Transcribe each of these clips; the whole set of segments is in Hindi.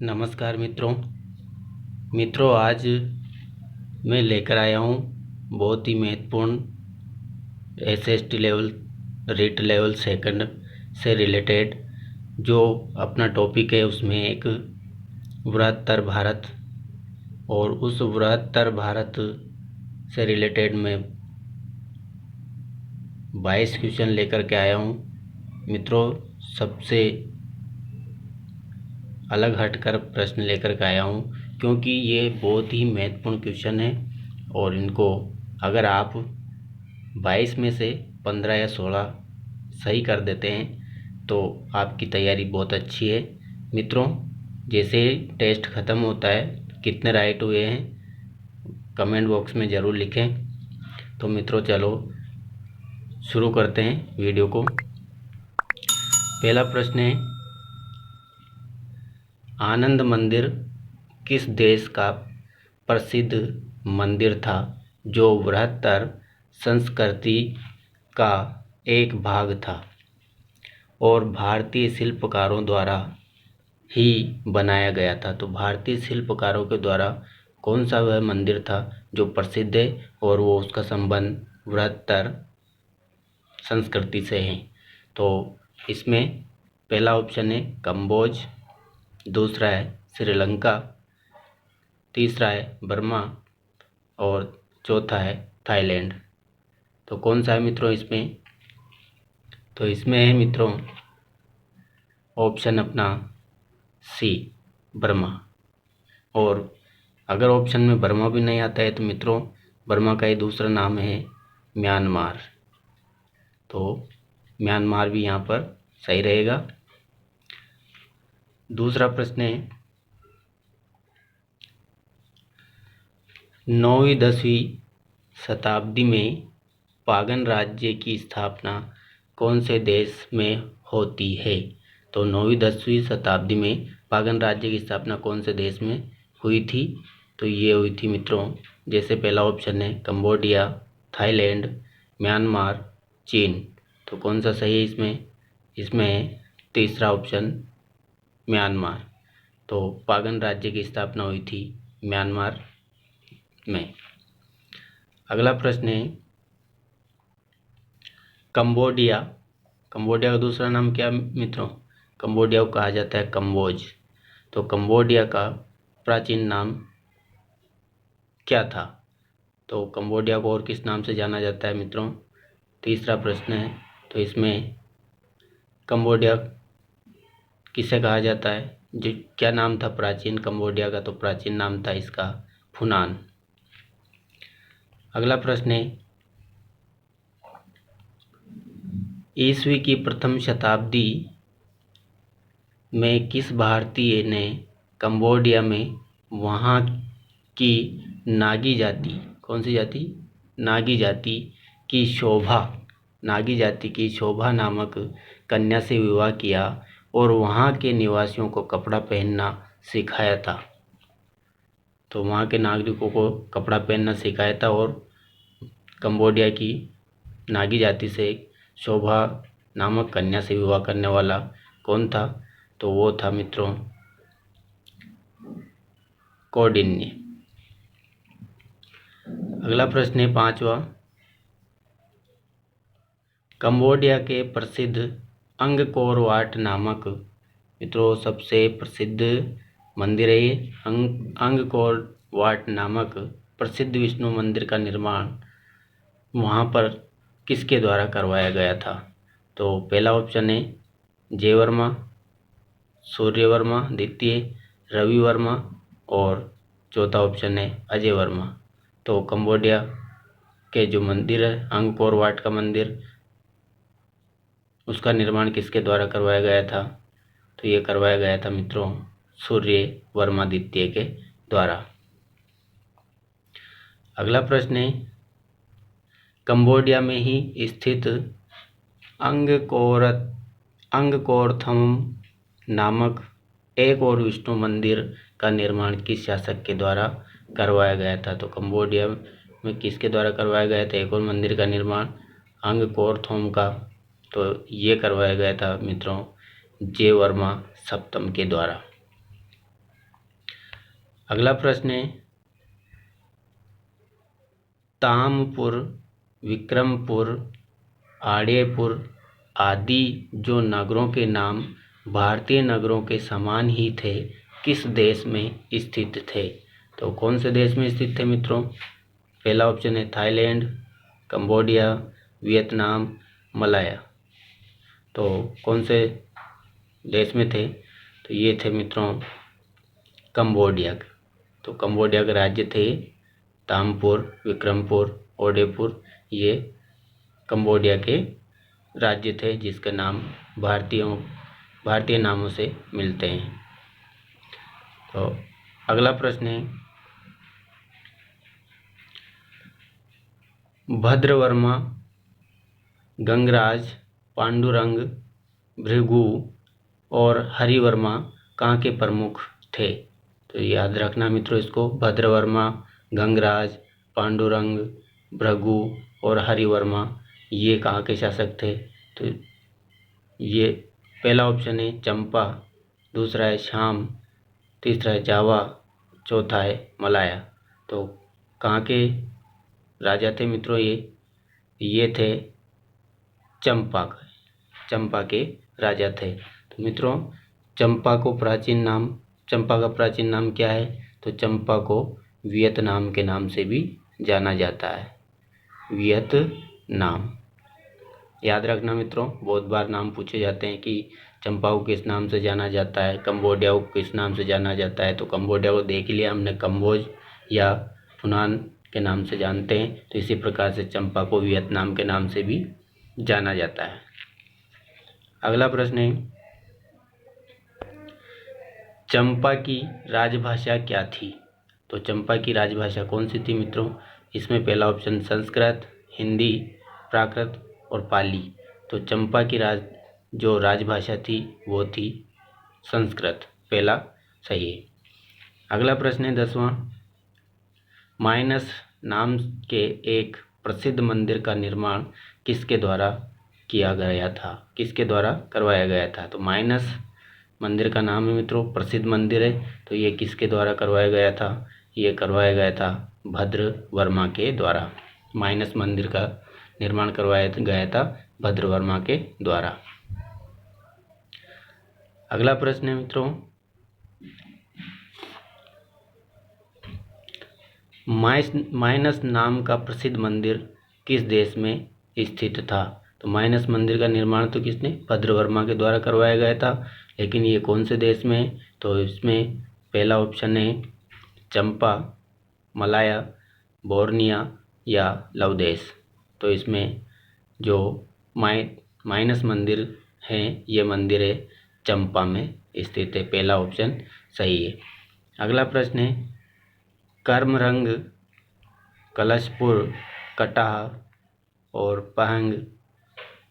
नमस्कार मित्रों आज मैं लेकर आया हूँ बहुत ही महत्वपूर्ण SST level REET level second से रिलेटेड जो अपना टॉपिक है। उसमें एक बृहत्तर भारत और उस बृहत्तर भारत से रिलेटेड मैं 22 क्वेश्चन लेकर के आया हूँ। मित्रों सबसे अलग हटकर प्रश्न लेकर के आया हूँ क्योंकि ये बहुत ही महत्वपूर्ण क्वेश्चन है और इनको अगर आप 22 में से 15 या 16 सही कर देते हैं तो आपकी तैयारी बहुत अच्छी है। मित्रों जैसे टेस्ट ख़त्म होता है कितने राइट हुए हैं कमेंट बॉक्स में ज़रूर लिखें। तो मित्रों चलो शुरू करते हैं वीडियो को। पहला प्रश्न है, आनंद मंदिर किस देश का प्रसिद्ध मंदिर था जो बृहत्तर संस्कृति का एक भाग था और भारतीय शिल्पकारों द्वारा ही बनाया गया था। तो भारतीय शिल्पकारों के द्वारा कौन सा वह मंदिर था जो प्रसिद्ध है और वो उसका संबंध बृहत्तर संस्कृति से है। तो इसमें पहला ऑप्शन है कंबोज, दूसरा है श्रीलंका, तीसरा है बर्मा और चौथा है थाईलैंड। तो कौन सा है मित्रों इसमें? तो इसमें है मित्रों ऑप्शन अपना सी बर्मा। और अगर ऑप्शन में बर्मा भी नहीं आता है तो मित्रों बर्मा का ही दूसरा नाम है म्यांमार। तो म्यांमार भी यहाँ पर सही रहेगा। दूसरा प्रश्न है, 9वीं 10वीं शताब्दी में पागन राज्य की स्थापना कौन से देश में होती है? तो 9वीं 10वीं शताब्दी में पागन राज्य की स्थापना कौन से देश में हुई थी? तो ये हुई थी मित्रों, जैसे पहला ऑप्शन है कंबोडिया, थाईलैंड, म्यांमार, चीन। तो कौन सा सही है इसमें? इसमें है तीसरा ऑप्शन म्यांमार। तो पागन राज्य की स्थापना हुई थी म्यांमार में। अगला प्रश्न है, कंबोडिया का दूसरा नाम क्या मित्रों? कंबोडिया को कहा जाता है कंबोज। तो कंबोडिया का प्राचीन नाम क्या था? तो कंबोडिया को और किस नाम से जाना जाता है मित्रों? तीसरा प्रश्न है। तो इसमें कंबोडिया किसे कहा जाता है? जो क्या नाम था प्राचीन कंबोडिया का? तो प्राचीन नाम था इसका फुनान। अगला प्रश्न है, ईस्वी की प्रथम शताब्दी में किस भारतीय ने कंबोडिया में वहाँ की नागी जाति, कौन सी जाति? नागी जाति की शोभा नामक कन्या से विवाह किया और वहाँ के निवासियों को कपड़ा पहनना सिखाया था। तो वहाँ के नागरिकों को कपड़ा पहनना सिखाया था और कंबोडिया की नागी जाति से शोभा नामक कन्या से विवाह करने वाला कौन था? तो वो था मित्रों कौंडिन्य। अगला प्रश्न है पांचवा, कंबोडिया के प्रसिद्ध अंगकोर वाट नामक मित्रों सबसे प्रसिद्ध मंदिर है ये। अंगकोर वाट नामक प्रसिद्ध विष्णु मंदिर का निर्माण वहाँ पर किसके द्वारा करवाया गया था? तो पहला ऑप्शन है जयवर्मा, सूर्यवर्मा द्वितीय, रवि वर्मा और चौथा ऑप्शन है अजय वर्मा। तो कंबोडिया के जो मंदिर है अंगकोर वाट का मंदिर, उसका निर्माण किसके द्वारा करवाया गया था? तो ये करवाया गया था मित्रों सूर्य वर्मा द्वितीय के द्वारा। अगला प्रश्न है, कंबोडिया में ही स्थित अंगकोरथम नामक एक और विष्णु मंदिर का निर्माण किस शासक के द्वारा करवाया गया था? तो कंबोडिया में किसके द्वारा करवाया गया था एक और मंदिर का निर्माण? अंगकोरथम का। तो ये करवाया गया था मित्रों जयवर्मा सप्तम के द्वारा। अगला प्रश्न है, तामपुर, विक्रमपुर, आड़ेपुर आदि जो नगरों के नाम भारतीय नगरों के समान ही थे, किस देश में स्थित थे? तो कौन से देश में स्थित थे मित्रों? पहला ऑप्शन है थाईलैंड, कंबोडिया, वियतनाम, मलाया। तो कौन से देश में थे? तो ये थे मित्रों कंबोडिया। तो कंबोडिया के राज्य थे तामपुर, विक्रमपुर, ओडेपुर, ये कंबोडिया के राज्य थे जिसके नाम भारतीय नामों से मिलते हैं। तो अगला प्रश्न है, भद्रवर्मा, गंगराज, पांडुरंग, भृगु और हरिवर्मा कहाँ के प्रमुख थे? तो याद रखना मित्रों इसको, भद्रवर्मा, गंगराज, पांडुरंग, भृगु और हरिवर्मा ये कहाँ के शासक थे? तो ये पहला ऑप्शन है चंपा, दूसरा है शाम, तीसरा है जावा, चौथा है मलाया। तो कहाँ के राजा थे मित्रों? ये थे चंपा के राजा थे। तो मित्रों चंपा का प्राचीन नाम क्या है? तो चंपा को वियतनाम के नाम से भी जाना जाता है, वियतनाम। याद रखना मित्रों, बहुत बार नाम पूछे जाते हैं कि चंपा को किस नाम से जाना जाता है, कंबोडिया को किस नाम से जाना जाता है। तो कंबोडिया को देख लिया हमने, कंबोज या फुनान के नाम से जानते हैं। तो इसी प्रकार से चंपा को वियतनाम के नाम से भी जाना जाता है। अगला प्रश्न है, चंपा की राजभाषा क्या थी? तो चंपा की राजभाषा कौन सी थी मित्रों? इसमें पहला ऑप्शन संस्कृत, हिंदी, प्राकृत और पाली। तो चंपा की जो राजभाषा थी वो थी संस्कृत, पहला सही है। अगला प्रश्न है 10वां, माइनस नाम के एक प्रसिद्ध मंदिर का निर्माण किसके द्वारा किया गया था, किसके द्वारा करवाया गया था? तो माइनस मंदिर का नाम है मित्रों, प्रसिद्ध मंदिर है। तो ये किसके द्वारा करवाया गया था? ये करवाया गया था भद्रवर्मा के द्वारा। माइनस मंदिर का निर्माण करवाया गया था भद्रवर्मा के द्वारा। अगला प्रश्न है मित्रों, माइनस नाम का प्रसिद्ध मंदिर किस देश में स्थित था? तो माइनस मंदिर का निर्माण तो किसने? भद्रवर्मा के द्वारा करवाया गया था, लेकिन ये कौन से देश में? तो इसमें पहला ऑप्शन है चंपा, मलाया, बोर्निया या लवदेश। तो इसमें जो माइनस मंदिर है ये मंदिर है चंपा में स्थित है, पहला ऑप्शन सही है। अगला प्रश्न है, कर्मरंग, कलशपुर, कटाह और पहंग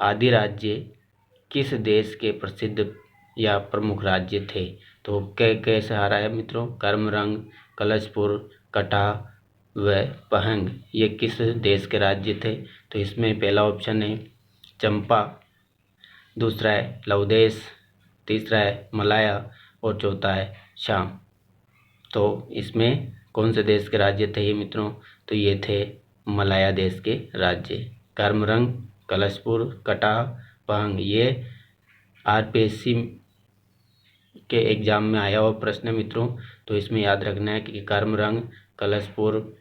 आदि राज्य किस देश के प्रसिद्ध या प्रमुख राज्य थे? तो कैसे आ रहा है मित्रों? कर्मरंग, कलशपुर, कटाह व पहंग ये किस देश के राज्य थे? तो इसमें पहला ऑप्शन है चंपा, दूसरा है लवदेश, तीसरा है मलाया और चौथा है शाम। तो इसमें कौन से देश के राज्य थे ये मित्रों? तो ये थे मलाया देश के राज्य। कर्मरंग, कलशपुर, कटाह, पहंग ये आरपीएससी के एग्जाम में आया हुआ प्रश्न है मित्रों। तो इसमें याद रखना है कि कर्मरंग, कलशपुर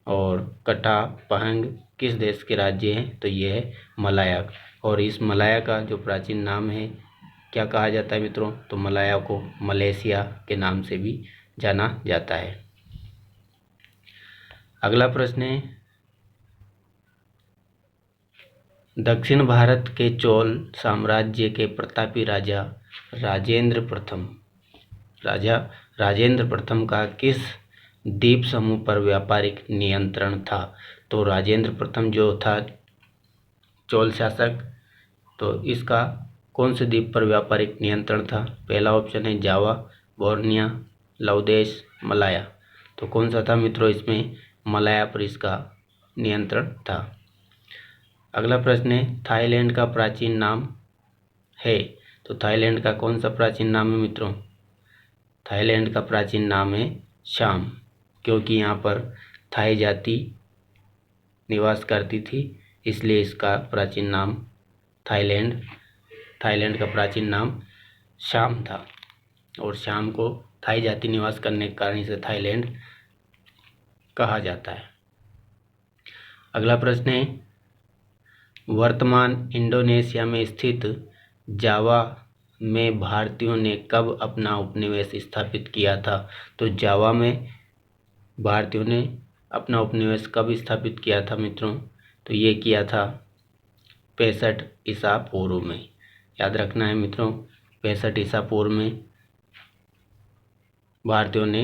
और कटाह, पहंग किस देश के राज्य हैं? तो ये है मलाया। और इस मलाया का जो प्राचीन नाम है क्या कहा जाता है मित्रों? तो मलाया को मलेशिया के नाम से भी जाना जाता है। अगला प्रश्न है, दक्षिण भारत के चोल साम्राज्य के प्रतापी राजा राजेंद्र प्रथम का किस द्वीप समूह पर व्यापारिक नियंत्रण था? तो राजेंद्र प्रथम जो था चोल शासक, तो इसका कौन से द्वीप पर व्यापारिक नियंत्रण था? पहला ऑप्शन है जावा, बोर्निया, लवदेश, मलाया। तो कौन सा था मित्रों? इसमें मलाया पर इसका नियंत्रण था। अगला प्रश्न है, थाईलैंड का प्राचीन नाम है। तो थाईलैंड का कौन सा प्राचीन नाम है मित्रों? थाईलैंड का प्राचीन नाम है शाम, क्योंकि यहाँ पर थाई जाति निवास करती थी, इसलिए इसका प्राचीन नाम थाईलैंड का प्राचीन नाम शाम था। और शाम को थाई जाति निवास करने के कारण इसे थाईलैंड कहा जाता है। अगला प्रश्न है, वर्तमान इंडोनेशिया में स्थित जावा में भारतीयों ने कब अपना उपनिवेश स्थापित किया था? तो जावा में भारतीयों ने अपना उपनिवेश कब स्थापित किया था मित्रों? तो ये किया था 65 ईसा पूर्व में। याद रखना है मित्रों, 65 ईसा पूर्व में भारतीयों ने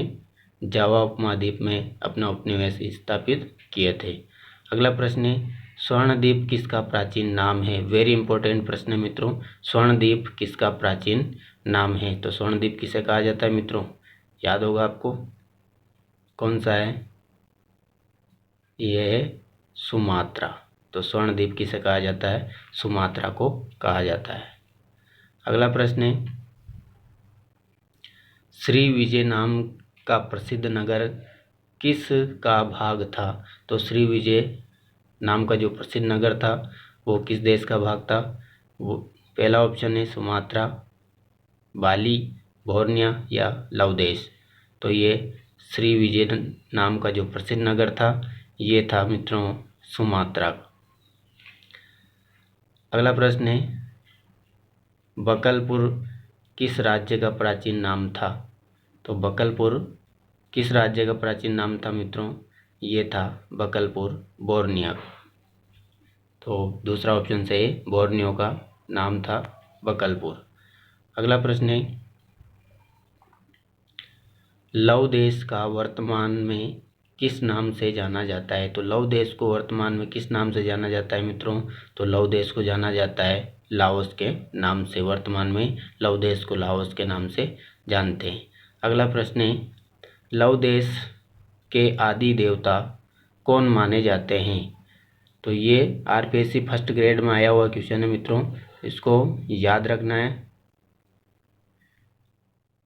जावा उपमहाद्वीप में अपना उपनिवेश स्थापित किए थे। अगला प्रश्न है, स्वर्णद्वीप किसका प्राचीन नाम है? वेरी इंपॉर्टेंट प्रश्न है मित्रों, स्वर्णद्वीप किसका प्राचीन नाम है? तो स्वर्णद्वीप किसे कहा जाता है मित्रों? याद होगा आपको, कौन सा है? यह है सुमात्रा। तो स्वर्णद्वीप किसे कहा जाता है? सुमात्रा को कहा जाता है। अगला प्रश्न है, श्री विजय नाम का प्रसिद्ध नगर किस का भाग था? तो श्री विजय नाम का जो प्रसिद्ध नगर था वो किस देश का भाग था? वो पहला ऑप्शन है सुमात्रा, बाली, बोर्निया या लाओदेश। तो ये श्री विजय नाम का जो प्रसिद्ध नगर था ये था मित्रों सुमात्रा। अगला प्रश्न है, बकलपुर किस राज्य का प्राचीन नाम था? तो बकलपुर किस राज्य का प्राचीन नाम था मित्रों? ये था बकलपुर बोर्निया। तो दूसरा ऑप्शन से बोर्नियो का नाम था बकलपुर। अगला प्रश्न है, लव देश का वर्तमान में किस नाम से जाना जाता है? तो लव देश को वर्तमान में किस नाम से जाना जाता है मित्रों? तो लव देश को जाना जाता है लाओस के नाम से। वर्तमान में लव देश को लाओस के नाम से जानते हैं। अगला प्रश्न है, लव देश के आदि देवता कौन माने जाते हैं? तो ये आरपीएससी फर्स्ट ग्रेड में आया हुआ क्वेश्चन है मित्रों, इसको याद रखना है।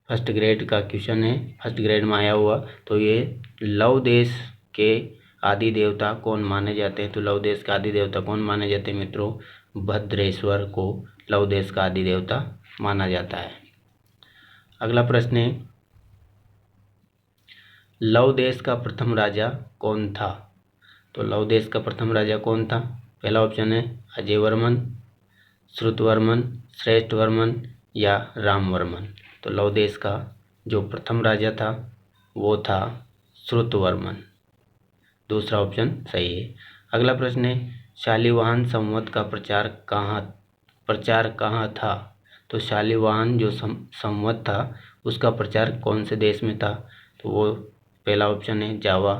फर्स्ट ग्रेड का क्वेश्चन है, फर्स्ट ग्रेड में आया हुआ। तो ये लव देश के आदि देवता कौन माने जाते हैं? तो लव देश का आदि देवता कौन माने जाते हैं मित्रों? भद्रेश्वर को लव देश का आदि देवता माना जाता है। अगला प्रश्न है, लव देश का प्रथम राजा कौन था? तो लव देश का प्रथम राजा कौन था? पहला ऑप्शन है अजय वर्मन, श्रुतवर्मन, श्रेष्ठ वर्मन या रामवर्मन। तो लव देश का जो प्रथम राजा था वो था श्रुतवर्मन। दूसरा ऑप्शन सही है। अगला प्रश्न है, शालिवाहन संवत का प्रचार कहाँ था? तो शालिवाहन जो संवत था उसका प्रचार कौन से देश में था? तो वो पहला ऑप्शन है जावा,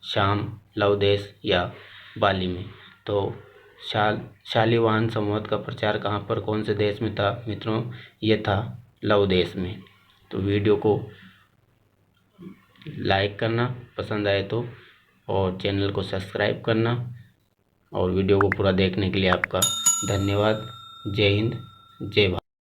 शाम, लव देश या बाली में। तो शालिवाहन संवत का प्रचार कहाँ पर, कौन से देश में था मित्रों? ये था लव देश में। तो वीडियो को लाइक करना पसंद आए तो, और चैनल को सब्सक्राइब करना, और वीडियो को पूरा देखने के लिए आपका धन्यवाद। जय हिंद, जय भारत।